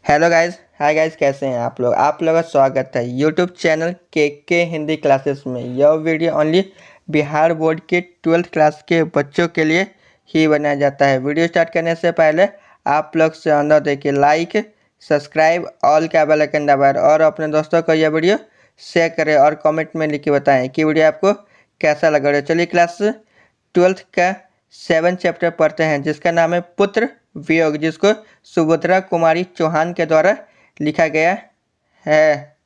Hello guys, hi guys, कैसे हैं आप लोग। का स्वागत है यूट्यूब चैनल के हिंदी क्लासेस में। यह वीडियो ओनली बिहार बोर्ड के 12th क्लास के बच्चों के लिए ही बनाया जाता है। वीडियो स्टार्ट करने से पहले आप लोग से अनुरोध देखिए, लाइक, सब्सक्राइब, ऑल का बेल आइकन दबाएं और अपने दोस्तों को यह वीडियो शेयर करें और कमेंट में लिख के बताएं कि वीडियो आपको कैसा लगा। चलिए क्लास 12th का 7 चैप्टर पढ़ते हैं, जिसका नाम है पुत्र वियोग, जिसको सुभद्रा कुमारी चौहान के द्वारा लिखा गया है।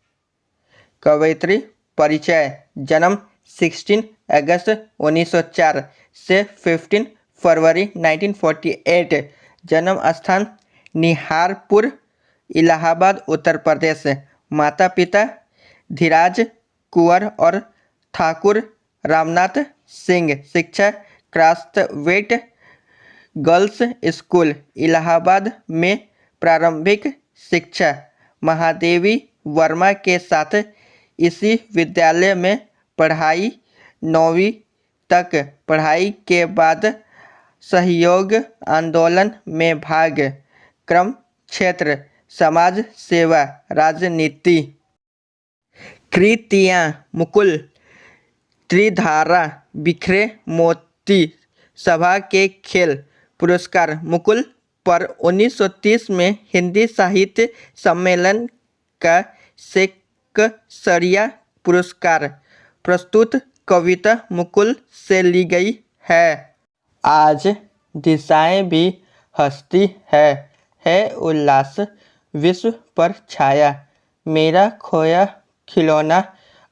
कवयित्री परिचय। जन्म 16 अगस्त 1904 से 15 फरवरी 1948। जन्म स्थान निहारपुर, इलाहाबाद, उत्तर प्रदेश। माता पिता धीराज कुंवर और ठाकुर रामनाथ सिंह। शिक्षा क्राफ्टवेट गर्ल्स स्कूल इलाहाबाद में प्रारंभिक शिक्षा महादेवी वर्मा के साथ इसी विद्यालय में पढ़ाई। 9वीं तक पढ़ाई के बाद सहयोग आंदोलन में भाग। क्रम क्षेत्र समाज सेवा, राजनीति। कृतियाँ मुकुल, त्रिधारा, बिखरे मोती, सभा के खेल। पुरस्कार मुकुल पर 1930 में हिंदी साहित्य सम्मेलन का शेक्सपियर पुरस्कार। प्रस्तुत कविता मुकुल से ली गई है। आज दिशाएं भी हंसती है उल्लास विश्व पर छाया। मेरा खोया खिलौना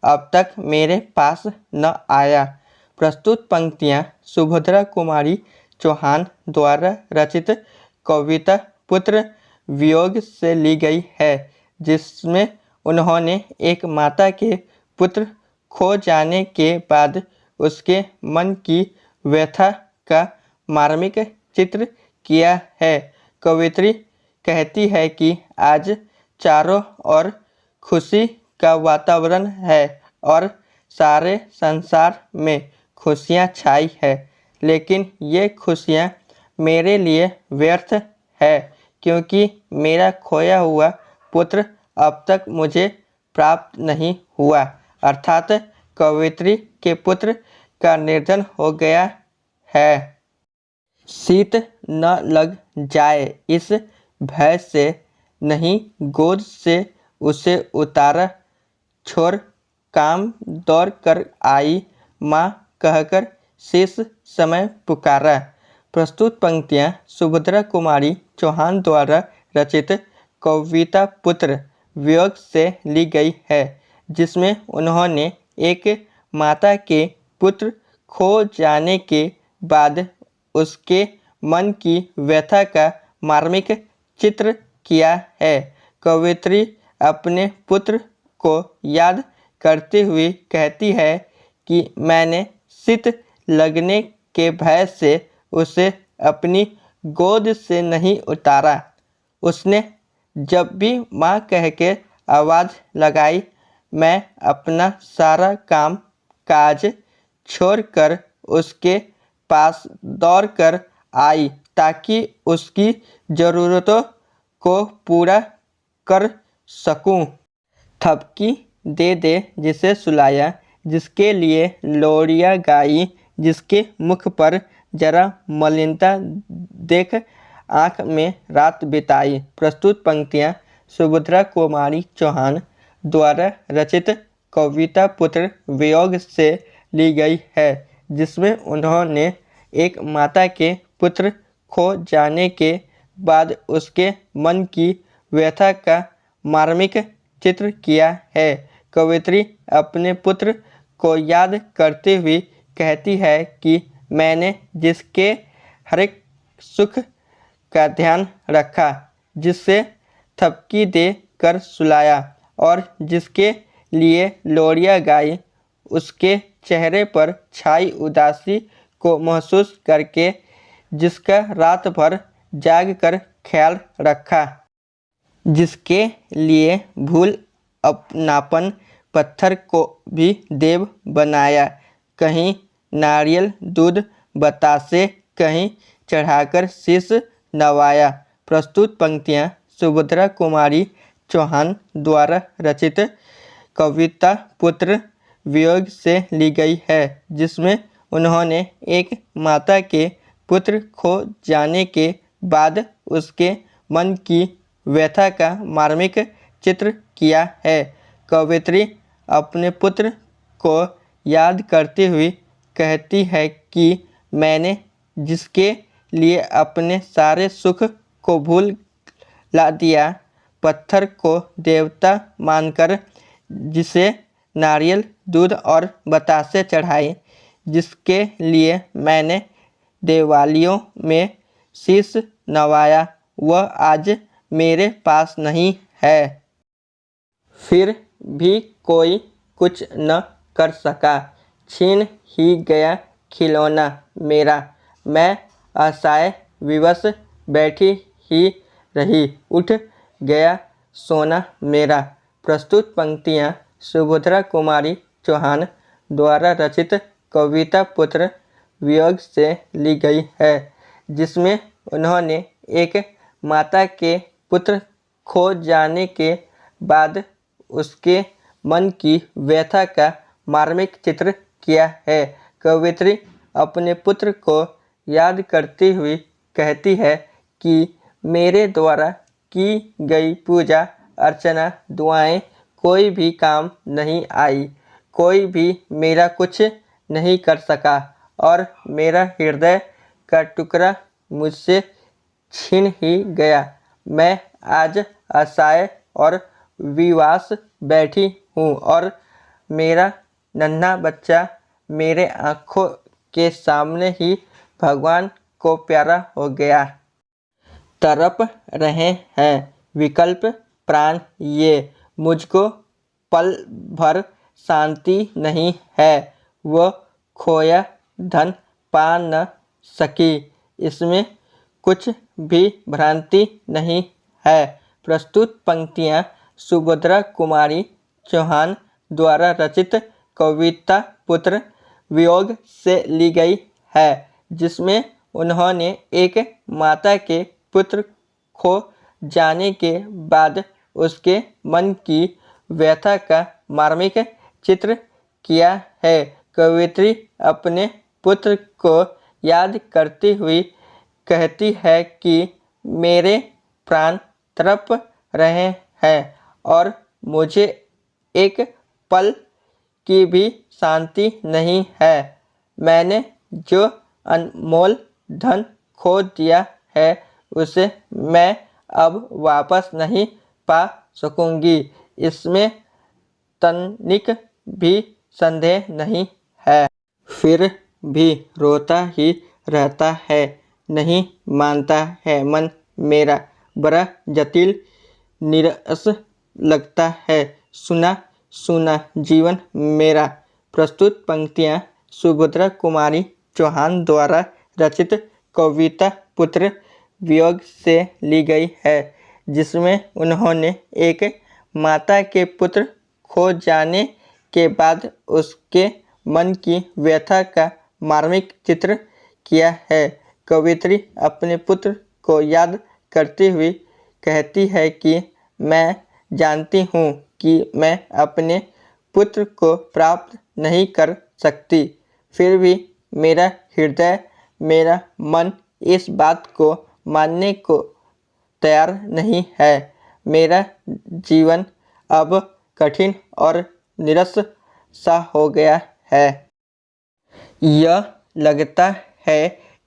अब तक मेरे पास न आया। प्रस्तुत पंक्तियाँ सुभद्रा कुमारी चौहान द्वारा रचित कविता पुत्र वियोग से ली गई है, जिसमें उन्होंने एक माता के पुत्र खो जाने के बाद उसके मन की व्यथा का मार्मिक चित्र किया है। कवयित्री कहती है कि आज चारों ओर खुशी का वातावरण है और सारे संसार में खुशियाँ छाई है, लेकिन ये खुशियाँ मेरे लिए व्यर्थ है, क्योंकि मेरा खोया हुआ पुत्र अब तक मुझे प्राप्त नहीं हुआ। अर्थात कवयित्री के पुत्र का निधन हो गया है। शीत न लग जाए इस भय से नहीं गोद से उसे उतारा। छोड़ काम दौड़ कर आई माँ कहकर शेष समय पुकारा। प्रस्तुत पंक्तियाँ सुभद्रा कुमारी चौहान द्वारा रचित कविता पुत्र वियोग से ली गई है, जिसमें उन्होंने एक माता के पुत्र खो जाने के बाद उसके मन की व्यथा का मार्मिक चित्र किया है। कवयित्री अपने पुत्र को याद करते हुए कहती है कि मैंने शीत लगने के भय से उसे अपनी गोद से नहीं उतारा। उसने जब भी माँ कह के आवाज़ लगाई, मैं अपना सारा काम काज छोड़कर उसके पास दौड़कर आई, ताकि उसकी ज़रूरतों को पूरा कर सकूं। थपकी दे दे जिसे सुलाया, जिसके लिए लोरियाँ गाई, जिसके मुख पर जरा मलिनता देख आँख में रात बिताई। प्रस्तुत पंक्तियाँ सुभद्रा कुमारी चौहान द्वारा रचित कविता पुत्र वियोग से ली गई है, जिसमें उन्होंने एक माता के पुत्र खो जाने के बाद उसके मन की व्यथा का मार्मिक चित्र किया है। कवयित्री अपने पुत्र को याद करते हुए कहती है कि मैंने जिसके हर एक सुख का ध्यान रखा, जिससे थपकी दे कर सुलाया और जिसके लिए लोरियाँ गाई, उसके चेहरे पर छाई उदासी को महसूस करके जिसका रात भर जाग कर ख्याल रखा, जिसके लिए भूल अपनापन पत्थर को भी देव बनाया, कहीं नारियल दूध बतासे कहीं चढ़ाकर शीश नवाया। प्रस्तुत पंक्तियाँ सुभद्रा कुमारी चौहान द्वारा रचित कविता पुत्र वियोग से ली गई है, जिसमें उन्होंने एक माता के पुत्र खो जाने के बाद उसके मन की व्यथा का मार्मिक चित्र किया है। कवयित्री अपने पुत्र को याद करती हुई कहती है कि मैंने जिसके लिए अपने सारे सुख को भुला दिया, पत्थर को देवता मानकर जिसे नारियल, दूध और बतासे चढ़ाए, जिसके लिए मैंने दिवालियों में शीश नवाया, वह आज मेरे पास नहीं है। फिर भी कोई कुछ न कर सका, छीन ही गया खिलौना मेरा। मैं असहाय विवश बैठी ही रही, उठ गया सोना मेरा। प्रस्तुत पंक्तियाँ सुभद्रा कुमारी चौहान द्वारा रचित कविता पुत्र वियोग से ली गई है, जिसमें उन्होंने एक माता के पुत्र खो जाने के बाद उसके मन की व्यथा का मार्मिक चित्र किया है। कवयित्री अपने पुत्र को याद करती हुई कहती है कि मेरे द्वारा की गई पूजा अर्चना दुआएं कोई भी काम नहीं आई, कोई भी मेरा कुछ नहीं कर सका और मेरा हृदय का टुकड़ा मुझसे छीन ही गया। मैं आज असहाय और विवश बैठी हूँ और मेरा नन्हा बच्चा मेरे आँखों के सामने ही भगवान को प्यारा हो गया। तड़प रहे हैं विकल्प प्राण ये, मुझको पल भर शांति नहीं है, वो खोया धन पा न सकी, इसमें कुछ भी भ्रांति नहीं है। प्रस्तुत पंक्तियाँ सुभद्रा कुमारी चौहान द्वारा रचित कविता पुत्र वियोग से ली गई है, जिसमें उन्होंने एक माता के पुत्र खो जाने के बाद उसके मन की व्यथा का मार्मिक चित्र किया है। कवयित्री अपने पुत्र को याद करती हुई कहती है कि मेरे प्राण तड़प रहे हैं और मुझे एक पल की भी शांति नहीं है। मैंने जो अनमोल धन खो दिया है, उसे मैं अब वापस नहीं पा सकूंगी, इसमें तनिक भी संदेह नहीं है। फिर भी रोता ही रहता है, नहीं मानता है मन मेरा, बड़ा जटिल नीरस लगता है सुना सुना जीवन मेरा। प्रस्तुत पंक्तियाँ सुभद्रा कुमारी चौहान द्वारा रचित कविता पुत्र वियोग से ली गई है, जिसमें उन्होंने एक माता के पुत्र खो जाने के बाद उसके मन की व्यथा का मार्मिक चित्र किया है। कवयित्री अपने पुत्र को याद करती हुई कहती है कि मैं जानती हूँ कि मैं अपने पुत्र को प्राप्त नहीं कर सकती, फिर भी मेरा हृदय, मेरा मन इस बात को मानने को तैयार नहीं है। मेरा जीवन अब कठिन और निरस सा हो गया है। यह लगता है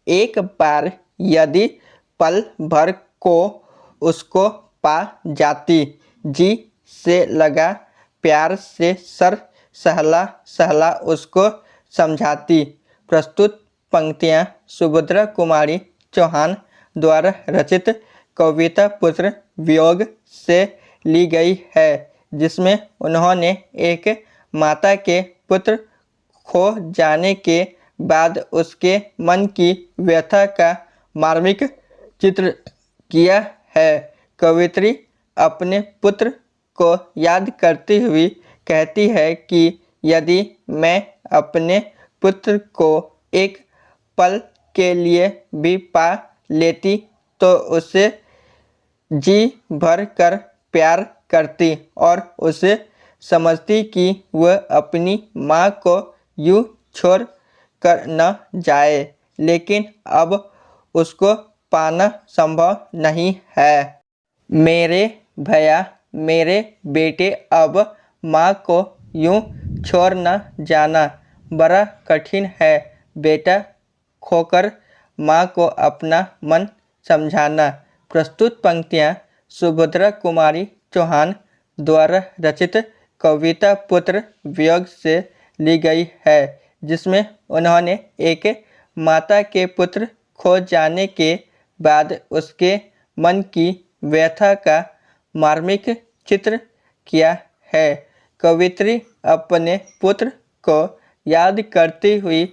एक बार यदि पल भर को उसको पा जाती, जी से लगा प्यार से सर सहला सहला उसको समझाती। प्रस्तुत पंक्तियाँ सुभद्रा कुमारी चौहान द्वारा रचित कविता पुत्र वियोग से ली गई है, जिसमें उन्होंने एक माता के पुत्र खो जाने के बाद उसके मन की व्यथा का मार्मिक चित्र किया है। कवयित्री अपने पुत्र को याद करती हुई कहती है कि यदि मैं अपने पुत्र को एक पल के लिए भी पा लेती तो उसे जी भर कर प्यार करती और उसे समझती कि वह अपनी माँ को यूँ छोड़ कर न जाए, लेकिन अब उसको पाना संभव नहीं है। मेरे भैया, मेरे बेटे, अब माँ को यूँ छोड़ न जाना बड़ा कठिन है। बेटा खोकर माँ को अपना मन समझाना। प्रस्तुत पंक्तियाँ सुभद्रा कुमारी चौहान द्वारा रचित कविता पुत्र वियोग से ली गई है, जिसमें उन्होंने एक माता के पुत्र खो जाने के बाद उसके मन की व्यथा का मार्मिक चित्र किया है। कवित्री अपने पुत्र को याद करती हुई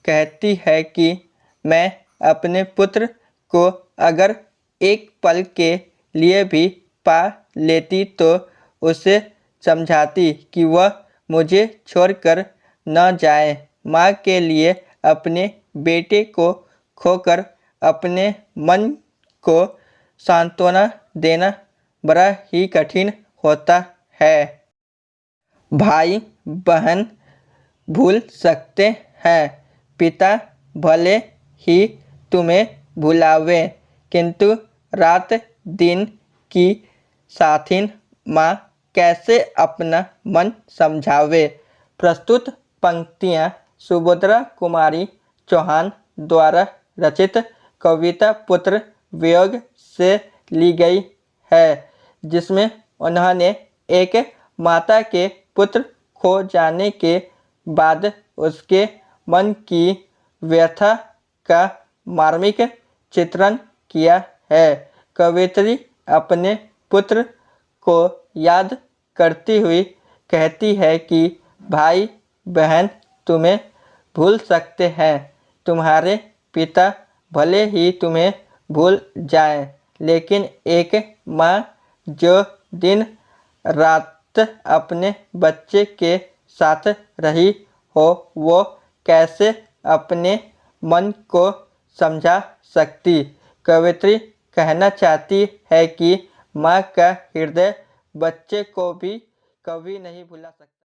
कहती है कि मैं अपने पुत्र को अगर एक पल के लिए भी पा लेती तो उसे समझाती कि वह मुझे छोड़कर न जाए। माँ के लिए अपने बेटे को खोकर अपने मन को सांत्वना देना बड़ा ही कठिन होता है। भाई बहन भूल सकते हैं, पिता भले ही तुम्हें भुलावे, किंतु रात दिन की साथिन माँ कैसे अपना मन समझावे। प्रस्तुत पंक्तियाँ सुभद्रा कुमारी चौहान द्वारा रचित कविता पुत्र वियोग से ली गई है, जिसमें उन्होंने एक माता के पुत्र खो जाने के बाद उसके मन की व्यथा का मार्मिक चित्रण किया है। कवित्री अपने पुत्र को याद करती हुई कहती है कि भाई बहन तुम्हें भूल सकते हैं, तुम्हारे पिता भले ही तुम्हें भूल जाएं, लेकिन एक माँ जो दिन रात अपने बच्चे के साथ रही हो वो कैसे अपने मन को समझा सकती। कवित्री कहना चाहती है कि माँ का हृदय बच्चे को भी कभी नहीं भुला सकता।